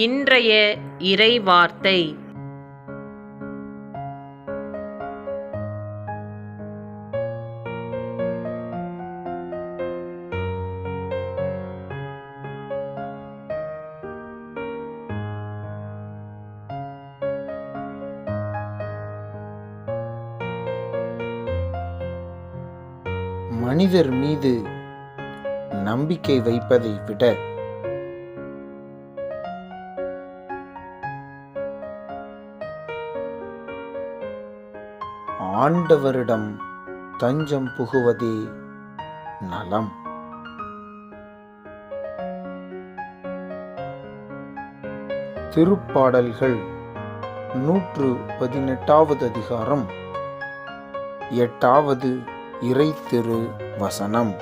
இன்றைய இறைவார்த்தை. மனிதர் மீது நம்பிக்கை வைப்பதை விட ஆண்டவரிடம் தஞ்சம் புகுவதே நலம். திருப்பாடல்கள் 118வது அதிகாரம் 8வது இறை திரு வசனம்.